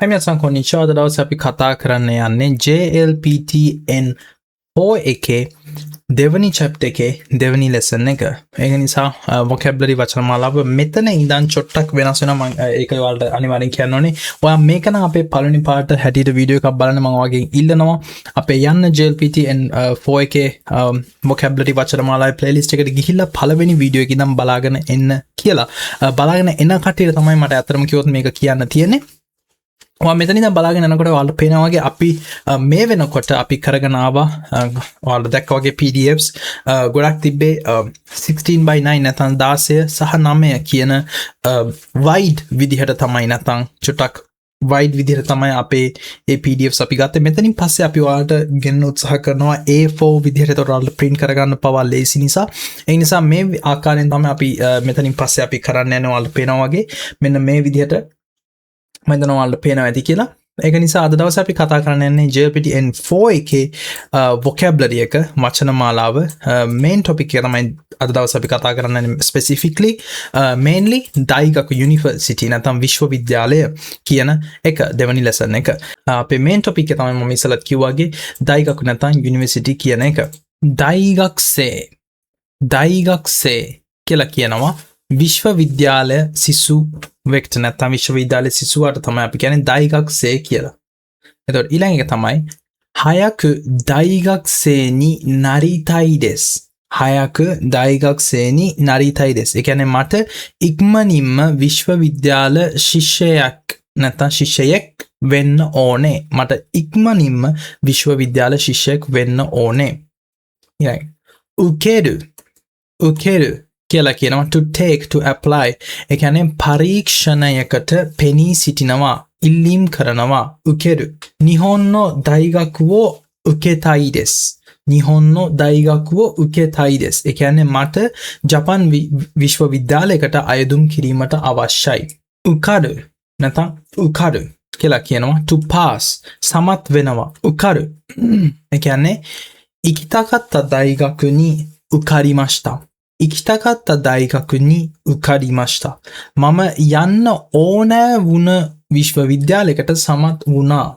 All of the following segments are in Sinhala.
皆さんこんにちは. අද දවසේ අපි කතා කරන්න යන්නේ JLPTN4 එකේ දෙවනි chapter එකේ දෙවනි lesson එක. ඒක නිසා vocabulary වචන මාලාව මෙතන ඉඳන් චොට්ටක් වෙනස් වෙනවා. මම ඒක ඔයාලට අනිවාර්යෙන් කියන්න ඕනේ. ඔයා මේක නම් අපේ පළවෙනි පාට හැටියට වීඩියෝ එකක් බලන්න මම ඔයාගෙන් ඉල්ලනවා. අපේ යන්න JLPTN4 එකේ vocabulary වචන මාලාවේ playlist එකට ගිහිල්ලා පළවෙනි වීඩියෝ එක ඉඳන් බලාගෙන එන්න කියලා. බලාගෙන එන කට්ටියට තමයි මට අතරම කිව්වොත් මේක කියන්න තියෙන්නේ. ඔයා මෙතන ඉඳන් බලාගෙන යනකොට ඔයාලට පේනවා වගේ අපි මේ වෙනකොට අපි කරගෙන ආවා ඔයාලට දැක්කා වගේ PDFs ගොඩක් තිබ්බේ 16:9 නැත්නම් 16 සහ 9 කියන wide විදිහට තමයි නැත්නම් චුට්ටක් wide විදිහට තමයි අපේ ඒ PDFs අපි ගත්තේ. මෙතනින් පස්සේ අපි ඔයාලට ගෙන්න උත්සාහ කරනවා A4 විදිහට ඔයාලට print කරගන්න පවා ලේසි නිසා. ඒ නිසා මේ ආකාරයෙන් තමයි අපි මෙතනින් පස්සේ අපි කරන්න යන්නේ. ඔයාලට පේනවා වගේ මෙන්න මේ විදිහට මම හිතනවා ඔයාලට පේනවා ඇති කියලා. ඒක නිසා අද දවසේ අපි කතා කරන්න යන්නේ JLPTN4 එකේ vocabulary එක වචන මාලාව main topic එක තමයි අද දවසේ අපි කතා කරන්න යන්නේ specifically mainly Daigaku University නැත්නම් විශ්වවිද්‍යාලය කියන එක දෙවනි lesson එක. අපේ main topic එක තමයි මම ඉස්සෙල්ලත් කිව්වාගේ Daigaku නැත්නම් university කියන එක. Daigakusei කියලා කියනවා විශ්වවිද්‍යාලය සිසු වෙක්ට නැත්නම් විශ්වවිද්‍යාලය සිසුවාට තමයි අපි කියන්නේ Daigakusei කියලා. එතකොට ඊළඟ එක තමයි Hayaku Daigakusei ni naritai desu. Hayaku Daigakusei ni naritai desu. ඒ කියන්නේ මට ඉක්මනින්ම විශ්වවිද්‍යාල ශිෂ්‍යයෙක් නැත්නම් ශිෂ්‍යයෙක් වෙන්න ඕනේ. මට ඉක්මනින්ම විශ්වවිද්‍යාල ශිෂ්‍යයෙක් වෙන්න ඕනේ. ඊළඟ ukeru කියලා කියනවා to take to apply. ඒ කියන්නේ පරීක්ෂණයකට පෙනී සිටිනවා, ඉල්ලීම් කරනවා. ukeru. Nihon no daigaku wo uketai desu. Nihon no daigaku wo uketai desu. ඒ කියන්නේ මට ජපන් විශ්වවිද්‍යාලයකට අයදුම් කිරීමට අවශ්‍යයි. ukaru නැත්නම් ukaru කියලා කියනවා to pass. සමත් වෙනවා. ukaru. ඒ කියන්නේ ikitakatta daigaku ni ukarimashita. ikitakatta daigaku ni ukarimashita. මම යන්න ඕනෑ වුණ විශ්වවිද්‍යාලයකට සමත් වුණා.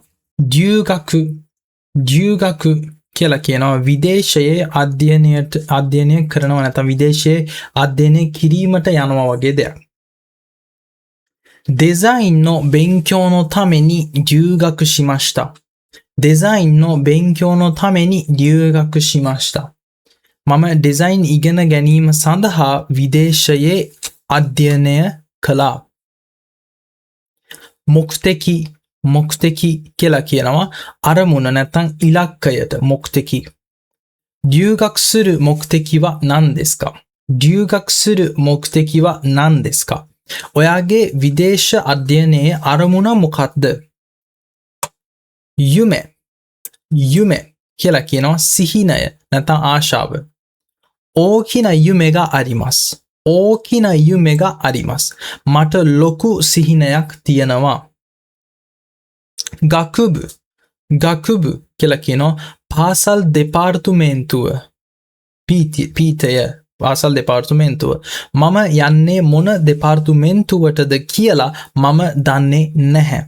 Ryugaku කියලා කියනවා විදේශයේ අධ්‍යයනය කරනවා නැත්නම් විදේශයේ අධ්‍යයනය කිරීමට යනවා වගේ දෙයක්. Design no benkyou no tame ni ryugaku shimashita. Design no benkyou no tame ni ryugaku shimashita. මම ඩිසයින් ඉගෙන ගැනීම සඳහා විදේශයේ අධ්‍යයනය කළා. මොක්තෙකි කියලා කියනවා අරමුණ නැත්නම් ඉලක්කයට මොක්තෙකි. ryugaku suru mokuteki wa nan desu ka? ryugaku suru mokuteki wa nan desu ka? ඔයාගේ විදේශ අධ්‍යයනයේ අරමුණ මොකක්ද? yume කියලා කියනවා සිහිනය නැත්නම් ආශාව. ඕකින යුමෙ ගා අරිමස්. ඕකින යුමෙ ගා අරිමස්. මට ලොකු සිහිනයක් තියෙනවා. ගකුබු කියලා කියනවා පාසල් දෙපාර්තමේන්තුව. පීතය පාසල් දෙපාර්තමේන්තුව. මම යන්නේ මොන දෙපාර්තමේන්තුවටද කියලා මම දන්නේ නැහැ.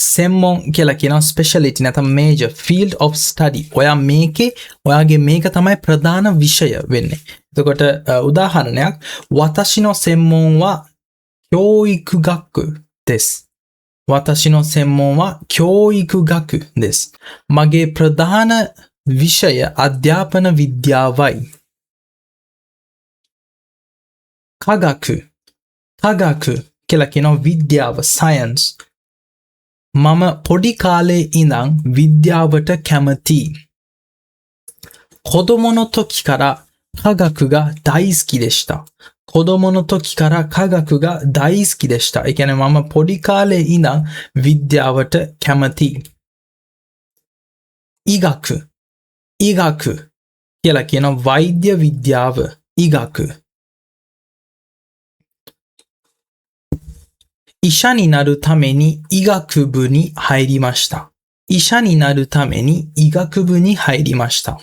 සෙම්මොන් කියලා කියනවා speciality නැත්නම් major field of study. ඔයාගේ මේක තමයි ප්‍රධාන විෂය වෙන්නේ. එතකොට උදාහරණයක් watashi no senmon wa kyōikugaku desu. watashi no senmon wa kyōikugaku desu. මගේ ප්‍රධාන විෂය අධ්‍යාපන විද්‍යාවයි. kagaku කියලා කියනවා විද්‍යාව science. මම පොඩි කාලේ ඉඳන් විද්‍යාවට කැමතියි. කොදොමො no toki kara kagaku ga daisuki deshita. කොදොමො no toki kara kagaku ga daisuki deshita. ඒ කියන්නේ මම පොඩි කාලේ ඉඳන් විද්‍යාවට කැමතියි. ඉගාකු කියලා කියන වෛද්‍ය විද්‍යාව. ඉගාකු. Isha ni naru tame ni igakubu ni hairimashita. Isha ni naru tame ni igakubu ni hairimashita.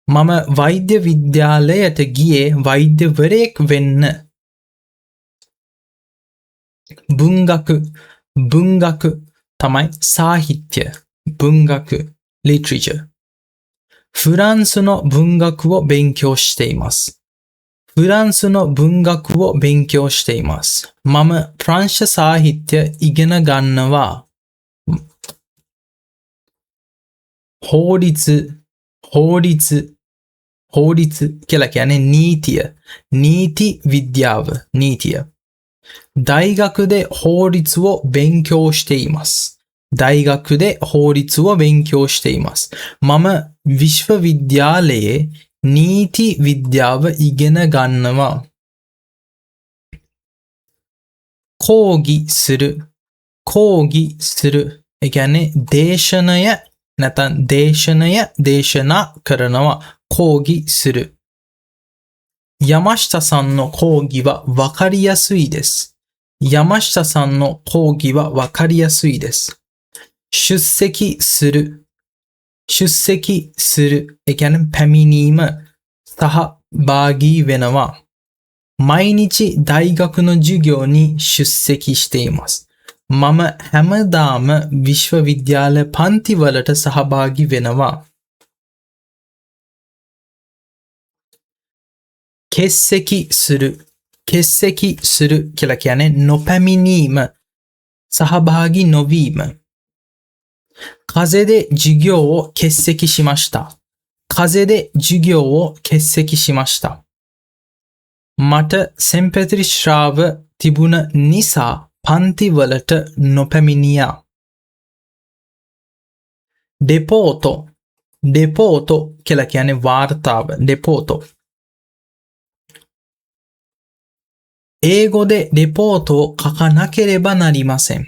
මම වෛද්‍ය විද්‍යාලයට ගියේ වෛද්‍යවරයෙක් වෙන්න. 文学、文学තමයි සාහිත්‍ය, 文学 literature. フランスの文学を勉強しています。フランスの文学を勉強しています。මම ප්‍රංශ සාහිත්‍ය ඉගෙන ගන්නවා. 法律කියලා කියන්නේ නීතිය. නීති විද්‍යාව, නීතිය. 大学で法律を勉強しています。大学で法律を勉強しています。මම විශ්වවිද්‍යාලයේ නීති විද්‍යාව ඉගෙන ගන්නවා. 講義する。ඒ කියන්නේ දේශනය නැත්නම් දේශනා කරනවා. 講義する。山下さんの講義はわかりやすいです。山下さんの講義はわかりやすいです。出席する。ඒ කියන්නේ පැමිණීම, සහභාගී වෙනවා. 毎日大学の授業に出席しています。මම හැමදාම විශ්වවිද්‍යාල පන්තිවලට සහභාගී වෙනවා. 欠席するකියලා කියන්නේ නොපැමිණීම, සහභාගී නොවීම. 風邪で授業を欠席しました。風邪で授業を欠席しました。මට සෙම්පැතිරි ශ්‍රාව තිබුණ නිසා පන්තිවලට නොපැමිණියා. レポートකියලා කියන්නේ වාර්තාව, レポート. 英語でレポートを書かなければなりません。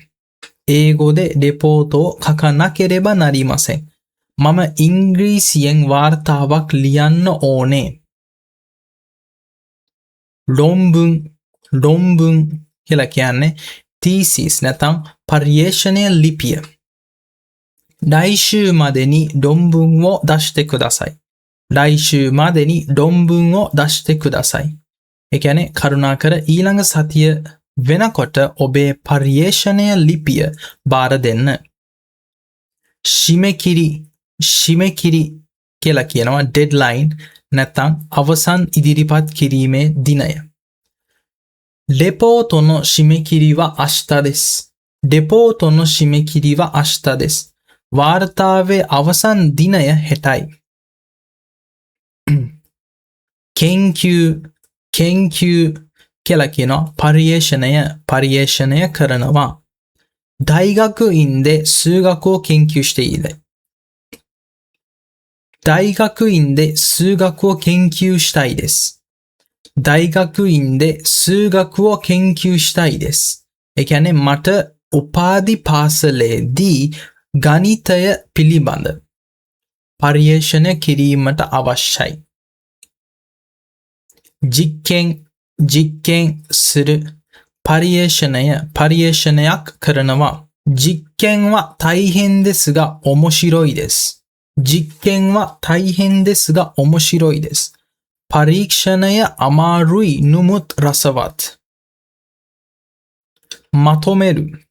英語でレポートを書かなければなりません。මම ඉංග්‍රීසියෙන් වාර්තාවක් ලියන්න ඕනේ. 論文කියලා කියන්නේ thesis නැත්නම් පර්යේෂණ ලිපිය. 来週までに論文を出してください。来週までに論文を出してください。ඒ කියන්නේ කරුණාකර ඊළඟ සතිය වෙනකොට ඔබේ පර්යේෂණ ලිපිය බාර දෙන්න. 締め切りකියලා කියනවා deadline නැත්නම් අවසන් ඉදිරිපත් කිරීමේ දිනය. レポートの締め切りは明日です。レポートの締め切りは明日です。වාර්තාවේ අවසන් දිනය හෙටයි. 研究කියලා කියනවා පර්යේෂණය කරනවා. 大学院で数学を研究している。大学院で数学を研究したいです。大学院で数学を研究したいです。ඒ කියන්නේ මට උපාධි පාසලේදී ගණිතය පිළිබඳ පර්යේෂණ කිරීමට අවශ්‍යයි. 実験する。පර්යේෂණයක් කරනවා. 実験は大変ですが面白いです。実験は大変ですが面白いです。පරීක්ෂණය අමාරුයි නුමුත් රසවත්. まとめる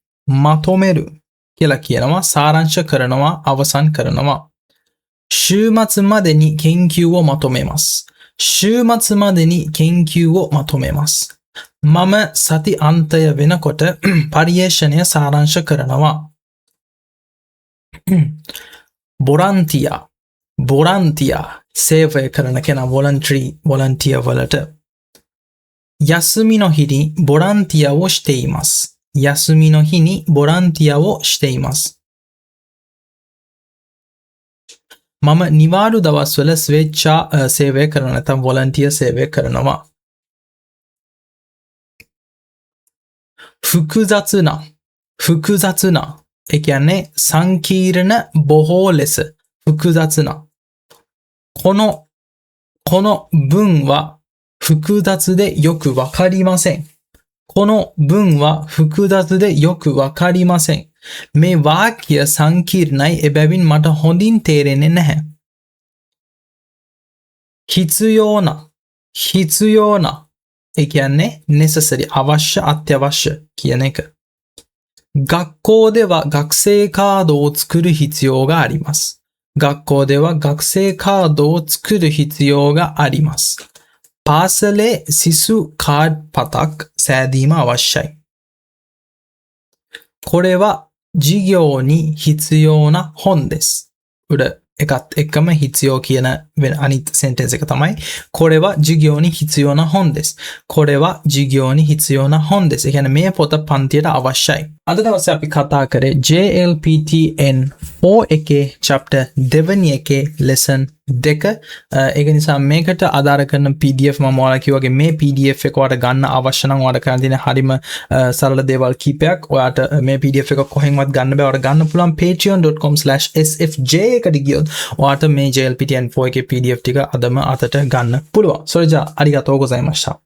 කියලා කියනවා සාරාංශ කරනවා, අවසන් කරනවා. 週末までに研究をまとめます。週末までに研究をまとめます。මම සති අන්තය වෙනකොට පර්යේෂණය සාරාංශ කරනවා. ボランティア සේවය කරන කෙනා volunteer වලට. 休みの日にボランティアをしています。休みの日にボランティアをしています。මම නිවාඩු දවස්වල ස්වේච්ඡා සේවය කරන නැත්නම් volunteer සේවය කරනවා. 複雑な ඒ කියන්නේ සංකීර්ණ බොහෝ ලෙස 複雑な この文は複雑でよくわかりません。この文は複雑でよくわかりません。මේ වාක්‍ය සංකීර්ණයි එබැවින් මට හොඳින් තේරෙන්නේ නැහැ. 必要な ඒ කියන්නේ necessary අවශ්‍ය අත්‍යවශ්‍ය කියන එක. 学校では学生カードを作る必要があります。学校では学生カードを作る必要があります. පාසලේ සිසු කාඩ් පතක් සෑදීම අවශ්‍යයි. これは授業に必要な本です. උඩ එකත් එක්කම 必要කියන අනිත් සෙන්ටෙන්ස් එක තමයි. これは授業に必要な本です. これは授業に必要な本です. ඒ කියන්නේ මේ පොත පන්තියට අවශ්‍යයි. අද දවසේ අපි කතා කරේ JLPTN 4 එකේ chapter 2 එකේ lesson 2. ඒක නිසා මේකට ආධාර කරන PDF මම ඔයාලා කිව්වාගේ මේ PDF එක ඔයාලට ගන්න අවශ්‍ය නම් ඔයාලට කරන්න තියෙන හරිම සරල දේවල් කීපයක්. ඔයාලට මේ PDF එක කොහෙන්වත් ගන්න බෑ. ඔයාලට ගන්න පුළුවන් patreon.com/sfj එකට ගියොත් ඔයාලට මේ JLPTN 4 එකේ PDF ටික අදම අතට ගන්න පුළුවන්. それじゃあありがとうございました。